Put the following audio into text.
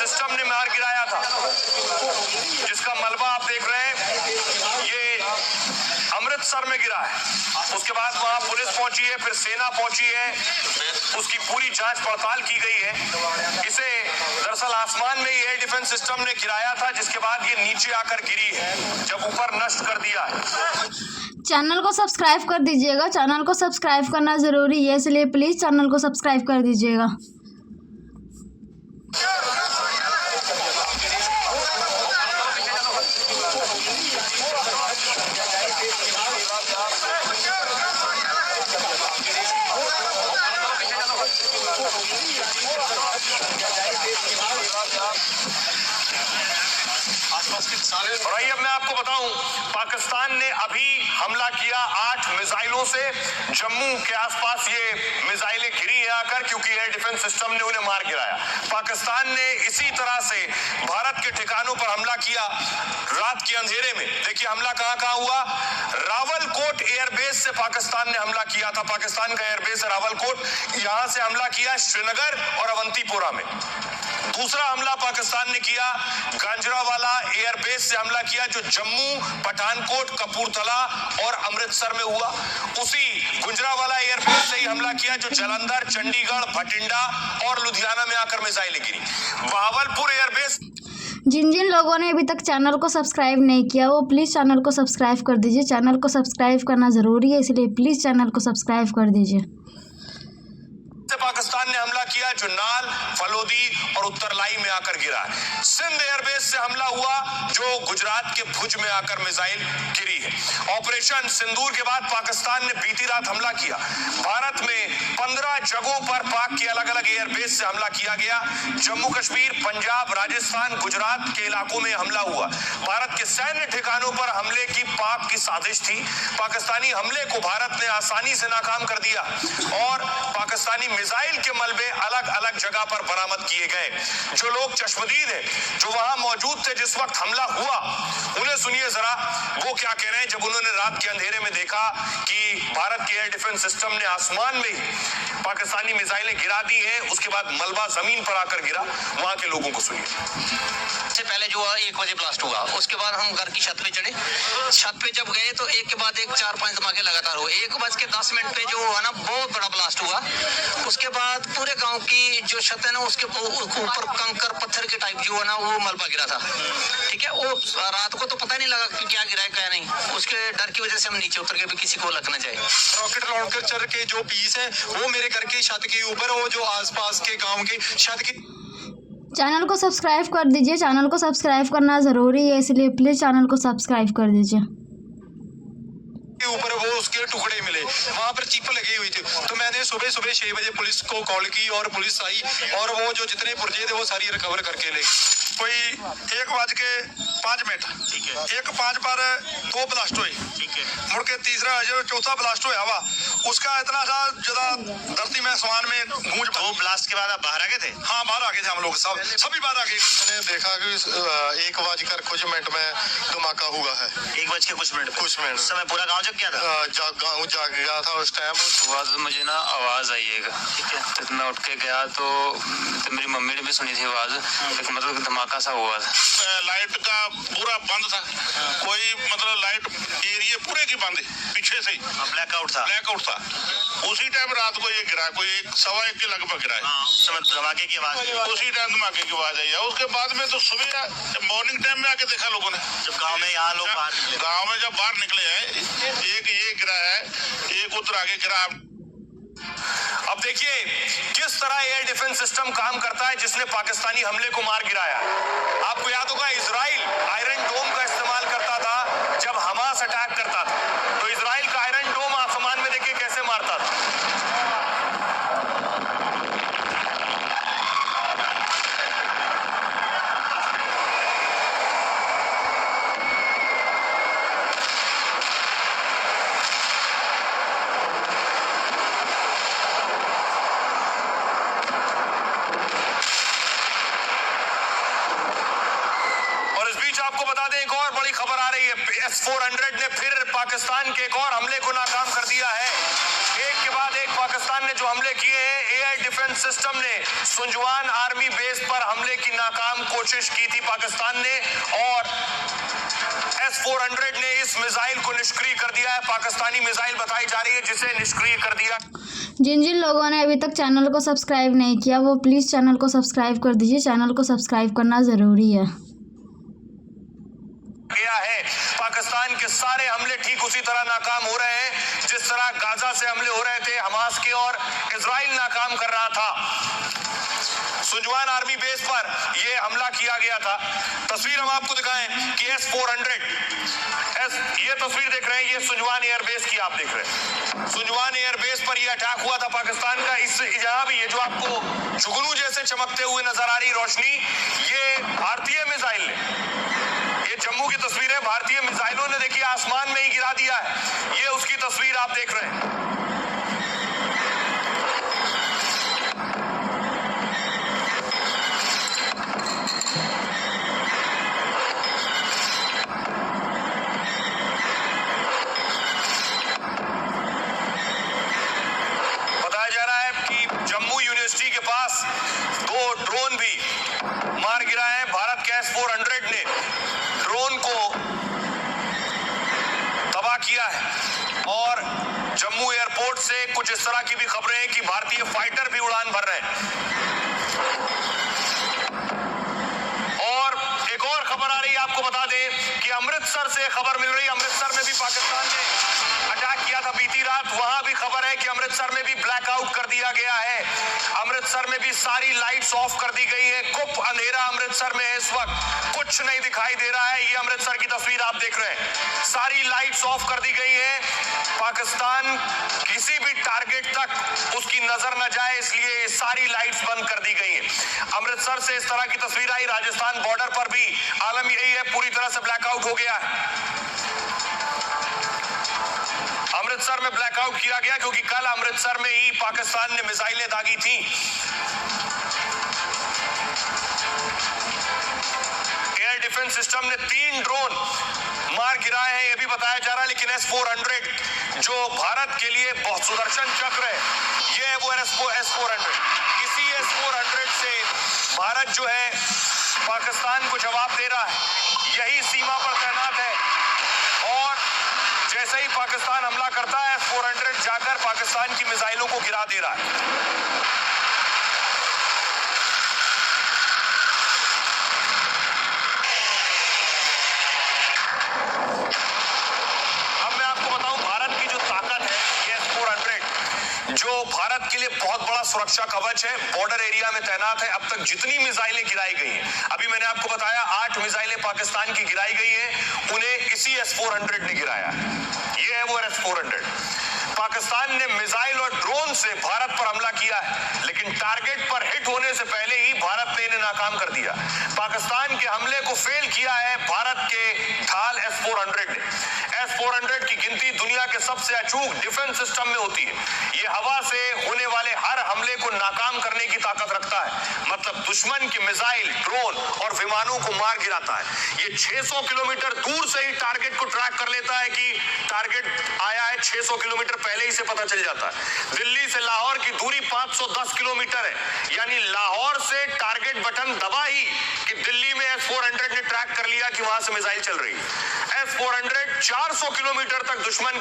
System ने मार गिराया था, जिसका मलबा आप देख रहे हैं ये अमृतसर में गिरा है। उसके बाद वहां पुलिस पहुंची है, फिर सेना पहुंची है, उसकी पूरी जांच पड़ताल की गई है। इसे दरअसल आसमान में ही एयर डिफेंस सिस्टम ने गिराया था, जिसके बाद ये नीचे आकर गिरी है, जब ऊपर नष्ट कर दिया है। चैनल को सब्सक्राइब कर दीजिएगा। चैनल को सब्सक्राइब करना ज़रूरी है, इसलिए प्लीज़ चैनल को सब्सक्राइब कर दीजिएगा। और आइए अब मैं आपको बताऊं, पाकिस्तान ने अभी हमला किया 8 मिसाइलों से। जम्मू के आसपास ये मिसाइलें गिरी हैं आकर, क्योंकि एयर डिफेंस सिस्टम ने उन्हें मार गिराया। पाकिस्तान ने इसी तरह से भारत के ठिकानों पर हमला किया रात के अंधेरे में। देखिए हमला कहां कहां हुआ। रावलकोट एयरबेस से पाकिस्तान ने हमला किया था। पाकिस्तान का एयरबेस है रावलकोट, यहां से हमला किया श्रीनगर और अवंतीपोरा में। दूसरा हमला पाकिस्तान ने किया गांजरावाला एयरबेस से हमला किया, जो जम्मू, पठानकोट, कपूरथला और अमृतसर में हुआ। उसी गुजरावाला एयरबेस से ही हमला किया जो जालंधर, चंडीगढ़, भटिंडा और लुधियाना में आकर मिसाइलें गिरी। बहावलपुर एयरबेस। जिन जिन लोगों ने अभी तक चैनल को सब्सक्राइब नहीं किया, वो प्लीज़ चैनल को सब्सक्राइब कर दीजिए। चैनल को सब्सक्राइब करना ज़रूरी है, इसलिए प्लीज़ चैनल को सब्सक्राइब कर दीजिए। पाकिस्तान ने हमला किया जो नाल, फलोदी और उत्तरलाई में आकर गिरा। सिंध एयरबेस से हमला हुआ जो गुजरात के भुज में आकर मिसाइल गिरी है। ऑपरेशन सिंदूर के बाद पाकिस्तान ने बीती रात हमला किया। भारत में 15 जगहों पर पाक के अलग अलग एयरबेस से हमला किया गया। जम्मू कश्मीर, पंजाब, राजस्थान, गुजरात के इलाकों में हमला हुआ। भारत के सैन्य ठिकानों पर हमले की पाक की साजिश थी। पाकिस्तानी हमले को भारत ने आसानी से नाकाम कर दिया और पाकिस्तानी मिसाइल के मलबे अलग अलग जगह पर बरामद किए गए। जो लोग चश्मदीद हैं, जो वहां मौजूद थे जिस वक्त हमला हुआ, उन्हें सुनिए जरा वो क्या कह रहे हैं जब उन्होंने रात के अंधेरे में देखा कि भारत के एयर डिफेंस सिस्टम ने आसमान में ही पाकिस्तानी मिसाइलें गिरा दी हैं। उसके बाद मलबा जमीन पर आकर गिरा। वहां के लोगों को सुनिए। सबसे पहले जो 1 बजे ब्लास्ट हुआ, उसके बाद हम घर की छत पे चढ़े। छत पे जब गए तो एक के बाद एक 4-5 धमाके लगातार हुए। 1:10 पे जो हुआ ना, बहुत बड़ा ब्लास्ट हुआ। उसके बाद पूरे गांव की जो छत है ना, उसके ऊपर कंकर पत्थर के टाइप जो है ना, वो मलबा गिरा था। ठीक है, वो रात को तो पता नहीं लगा कि क्या गिरा है क्या नहीं। उसके डर की वजह से हम नीचे उतर गए, किसी को लग ना जाए। रॉकेट लॉन्चर के जो पीस है वो मेरे घर की छत के ऊपर, वो जो आसपास के गांव की छत की। चैनल को सब्सक्राइब कर दीजिए। चैनल को सब्सक्राइब करना ज़रूरी है, इसलिए प्लीज़ चैनल को सब्सक्राइब कर दीजिए। ऊपर वो उसके टुकड़े मिले, वहां पर चिप लगी हुई थी। तो मैंने सुबह 6 बजे पुलिस को कॉल की और पुलिस आई और वो जो जितने पुर्जे थे वो सारी रिकवर करके ले। कोई 1:05 ठीक है, 1:05 पर 2 ब्लास्ट हुए। ठीक है, मुड़ के तीसरा जो चौथा ब्लास्ट हुआ वा, उसका इतना सा ज्यादा धरती में आसमान में गूंज। 2 ब्लास्ट के बाद आप बाहर आ गए थे? हाँ, बाहर आ गए थे हम लोग, सभी बाहर आ गए। मैंने देखा कि 1:कुछ में धमाका हुआ है। 1:कुछ कुछ मिनट उस समय पूरा गांव जग गया था? गाँव जाग गया था उस टाइम। हुआ तो मुझे ना आवाज़ आई एक, ठीक है, तो मैं उठ के गया तो मेरी मम्मी ने भी सुनी थी आवाज़, एक मतलब धमाका सा हुआ था। लाइट का पूरा बंद था, कोई मतलब लाइट एरिया पूरे की बंद है, पीछे से ब्लैकआउट था। उसी टाइम रात को ये गिरा, कोई 1:15 के लगभग गिरा है। उस समय धमाके की आवाज, उसी टाइम धमाके की आवाज आई है। उसके बाद में तो सुबह मॉर्निंग टाइम में आके देखा लोगों ने, जब गांव में यहाँ लोग बाहर निकले। गाँव में जब बाहर निकले हैं, एक ये गिरा है, एक उतर आगे गिरा। अब देखिए किस तरह एयर डिफेंस सिस्टम काम करता है, जिसने पाकिस्तानी हमले को मार गिराया। आपको याद होगा इजराइल आयरन डोम का इस्तेमाल करता था जब हमास अटैक करता था। तो इजराइल का आयरन डोम आसमान में देखिए कैसे मारता था। आपको बता दें एक और बड़ी खबर आ रही है। S-400 ने फिर पाकिस्तान के एक और हमले को नाकाम कर दिया है। एक के बाद एक पाकिस्तान ने जो हमले किए हैं, एयर डिफेंस सिस्टम ने सुंजवान आर्मी बेस पर हमले की नाकाम कोशिश की थी पाकिस्तान ने, और S-400 ने इस मिसाइल को निष्क्रिय कर दिया है। पाकिस्तानी मिसाइल बताई जा रही है जिसे निष्क्रिय कर दिया। जिन लोगों ने अभी तक चैनल को सब्सक्राइब नहीं किया वो प्लीज़ चैनल को सब्सक्राइब कर दीजिए। चैनल को सब्सक्राइब करना ज़रूरी है। गया है पाकिस्तान के सारे हमले ठीक उसी तरह नाकाम हो रहे हैं जिस तरह गाजा से हमले हो रहे थे हमास के, और इजराइल नाकाम कर रहा था। सुंजवान आर्मी बेस पर यह हमला किया गया था। तस्वीर हम आपको दिखाएं कि S-400 ये तस्वीर देख रहे हैं, ये सुंजवान एयरबेस की आप देख रहे हैं। सुंजवान एयरबेस पर यह अटैक हुआ था पाकिस्तान का। इस यहाँ भी ये जो आपको जुगनू जैसे चमकते हुए नजर आ रही रोशनी, ये भारतीय मिसाइल ने, ये जम्मू की तस्वीर है, भारतीय मिसाइलों ने देखिए आसमान में ही गिरा दिया है। ये उसकी तस्वीर आप देख रहे हैं। बताया जा रहा है कि जम्मू यूनिवर्सिटी के पास 2 ड्रोन भी मार गिरा है। भारत के S-400 ने ड्रोन को तबाह किया है, और जम्मू एयरपोर्ट से कुछ इस तरह की भी खबरें हैं कि भारतीय फाइटर भी उड़ान भर रहे हैं। और एक और खबर आ रही है, आपको बता दें कि अमृतसर से खबर मिल रही है, अमृतसर में भी पाकिस्तान ने अटैक किया था बीती रात। वहां भी खबर है कि अमृतसर में भी ब्लैकआउट कर दिया गया है। अमृतसर में भी सारी लाइट्स ऑफ कर दी गई है। गुप्त अंधेरा अमृतसर में है इस वक्त, कुछ नहीं दिखाई दे रहा है। ये अमृतसर की तस्वीर आप देख रहे हैं, सारी लाइट्स ऑफ कर दी गई है। पाकिस्तान किसी भी टारगेट तक उसकी नजर न जाए, इसलिए सारी लाइट्स बंद कर दी गई है। अमृतसर से इस तरह की तस्वीर आई। राजस्थान बॉर्डर पर भी आलम यही है, पूरी तरह से ब्लैकआउट हो गया है। अमृतसर में ब्लैकआउट किया गया क्योंकि कल अमृतसर में ही पाकिस्तान ने मिसाइलें दागी थी। एयर डिफेंस सिस्टम ने 3 ड्रोन मार गिराए हैं, यह भी बताया जा रहा है। लेकिन S-400 जो भारत के लिए बहुत सुदर्शन चक्र है, यह है वो S-400। इसी S-400 से भारत जो है पाकिस्तान को जवाब दे रहा है, यही सीमा पर तैनात है। और जैसे ही पाकिस्तान हमला करता है, S-400 जाकर पाकिस्तान की मिसाइलों को गिरा दे रहा है। जो भारत के लिए बहुत बड़ा सुरक्षा कवच है, बॉर्डर एरिया में तैनात है। अब तक जितनी मिसाइलें गिराई गई हैं, अभी मैंने आपको बताया 8 मिसाइलें पाकिस्तान की गिराई गई है, उन्हें इसी S-400 ने गिराया। ये है वो S-400। पाकिस्तान ने मिसाइल और ड्रोन से भारत पर हमला किया है, लेकिन टारगेट पर हिट होने से पहले ही भारत ने इन्हें नाकाम कर दिया। पाकिस्तान के हमले को फेल किया है भारत के ढाल S-400 ने। S-400 की गिनती दुनिया के सबसे अचूक डिफेंस सिस्टम में होती है। ये हवा से होने वाले हर हमले को नाकाम करने की ताकत रखता है, मतलब दुश्मन की मिसाइल, ड्रोन और विमानों को मार गिराता है। ये 600 किलोमीटर दूर से ही टारगेट को ट्रैक कर लेता है कि टारगेट आया है। 600 किलोमीटर पहले ही से पता चल जाता है। दिल्ली से लाहौर की दूरी 510 किलोमीटर है, यानी लाहौर से टारगेट बटन दबा ही कि दिल्ली में S-400 ने ट्रैक कर लिया कि वहां से मिसाइल चल रही है। S-400 400 किलोमीटर तक दुश्मन